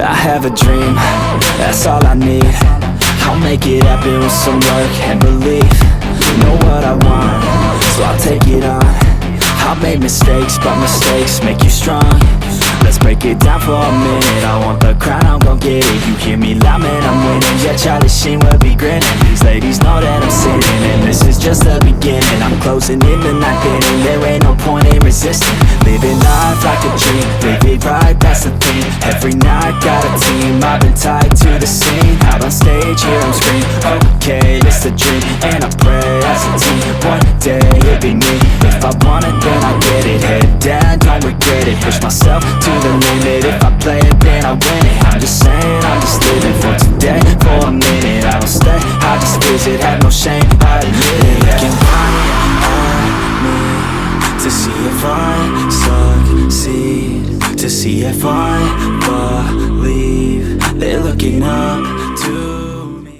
I have a dream, that's all I need. I'll make it happen with some work and belief. Know what I want, so I'll take it on. I've made mistakes, but mistakes make you strong. Let's break it down for a minute. I want the crown, I'm gon' get it. You hear me loud, man, I'm winning. Yeah, Charlie Sheen will be grinning. These ladies know that I'm sinning, and this is just the beginning. I'm closing in the ninth inning. There ain't no point in resisting. Living life like a dream, live it right, that's the thing. Every night, got a team, I've been tied to the scene. Out on stage, hear them scream, okay, it's a dream. And I pray as a team, one day it'll be me. If I want it, then I get it. Head down, don't regret it. Push myself to the limit. If I play it, then I win it. I'm just saying, I'm just living for today. For a minute, I don't stay, I just visit. Have no shame, I admit it. Looking right at me to see if I succeed, to see if I believe. They're looking up